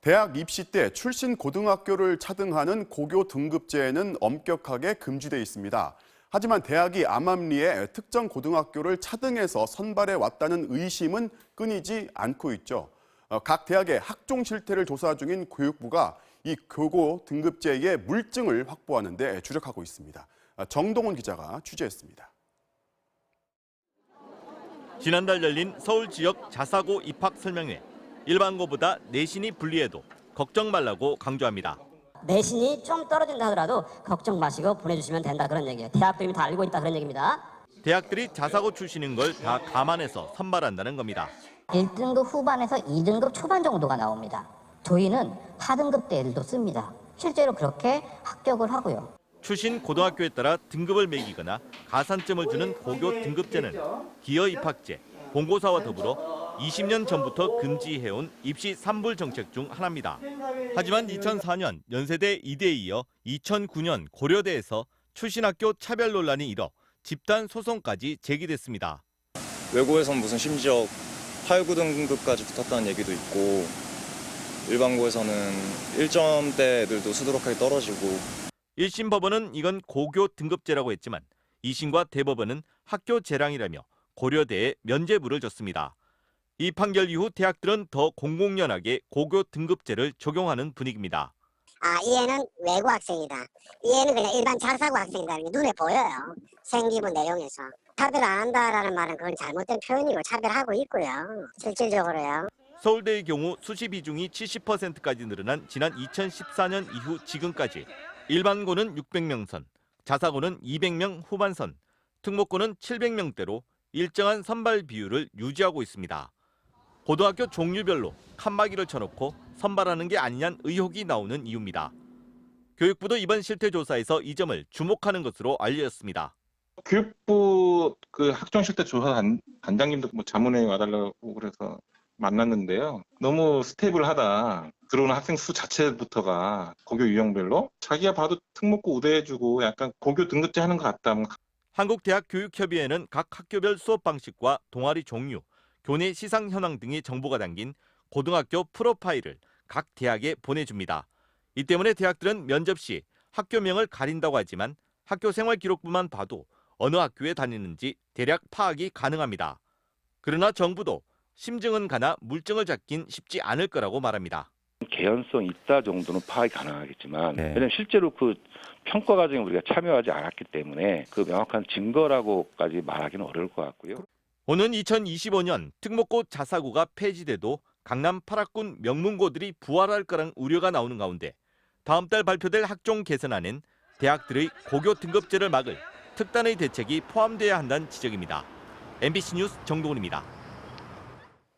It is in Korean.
대학 입시 때 출신 고등학교를 차등하는 고교 등급제에는 엄격하게 금지돼 있습니다. 하지만 대학이 암암리에 특정 고등학교를 차등해서 선발해 왔다는 의심은 끊이지 않고 있죠. 각 대학의 학종 실태를 조사 중인 교육부가 이 고교 등급제의 물증을 확보하는 데 주력하고 있습니다. 정동훈 기자가 취재했습니다. 지난달 열린 서울 지역 자사고 입학 설명회. 일반고보다 내신이 불리해도 걱정 말라고 강조합니다. 내신이 좀 떨어진다 하더라도 걱정 마시고 보내주시면 된다 그런 얘기예요. 대학들이 다 알고 있다 그런 얘기입니다. 대학들이 자사고 출신인 걸 다 감안해서 선발한다는 겁니다. 1등급 후반에서 2등급 초반 정도가 나옵니다. 저희는 하등급 때들도 씁니다. 실제로 그렇게 합격을 하고요. 출신 고등학교에 따라 등급을 매기거나 가산점을 주는 고교 등급제는 기여 입학제, 본고사와 더불어 20년 전부터 금지해온 입시 산불 정책 중 하나입니다. 하지만 2004년 연세대 이대에 이어 2009년 고려대에서 출신 학교 차별 논란이 일어 집단 소송까지 제기됐습니다. 외고에선 무슨 심지어 8, 9등급까지 붙었다는 얘기도 있고 일반고에서는 1점대 애들도 수두룩하게 떨어지고 1심 법원은 이건 고교 등급제라고 했지만 2심과 대법원은 학교 재량이라며 고려대에 면죄부를 줬습니다. 이 판결 이후 대학들은 더 공공연하게 고교 등급제를 적용하는 분위기입니다. 이 애는 외고 학생이다. 이 애는 그냥 일반 자사고 학생이다. 눈에 보여요. 생기부 내용에서. 차별 안 한다라는 말은 그건 잘못된 표현이고 차별하고 있고요. 실질적으로요. 서울대의 경우 수시 비중이 70%까지 늘어난 지난 2014년 이후 지금까지 일반고는 600명 선, 자사고는 200명 후반 선, 특목고는 700명대로 일정한 선발 비율을 유지하고 있습니다. 고등학교 종류별로 칸막이를 쳐놓고 선발하는 게 아니냐는 의혹이 나오는 이유입니다. 교육부도 이번 실태 조사에서 이 점을 주목하는 것으로 알려졌습니다. 교육부 학종 실태 조사 단장님도 자문회에 와달라고 그래서 만났는데요. 너무 스테이블하다. 들어오는 학생 수 자체부터가 고교 유형별로 자기가 봐도 특목고 우대해주고 약간 고교 등급제 하는 것 같다. 한국대학교육협의회는 각 학교별 수업 방식과 동아리 종류, 교내 시상 현황 등의 정보가 담긴 고등학교 프로파일을 각 대학에 보내줍니다. 이 때문에 대학들은 면접 시 학교명을 가린다고 하지만 학교 생활 기록부만 봐도 어느 학교에 다니는지 대략 파악이 가능합니다. 그러나 정부도 심증은 가나 물증을 잡긴 쉽지 않을 거라고 말합니다. 개연성 있다 정도는 파악이 가능하겠지만 왜냐하면 실제로 그 평가 과정에 우리가 참여하지 않았기 때문에 그 명확한 증거라고까지 말하기는 어려울 것 같고요. 오는 2025년 특목고 자사고가 폐지돼도 강남 8학군 명문고들이 부활할 거란 우려가 나오는 가운데 다음 달 발표될 학종 개선안엔 대학들의 고교 등급제를 막을 특단의 대책이 포함돼야 한다는 지적입니다. MBC 뉴스 정동훈입니다.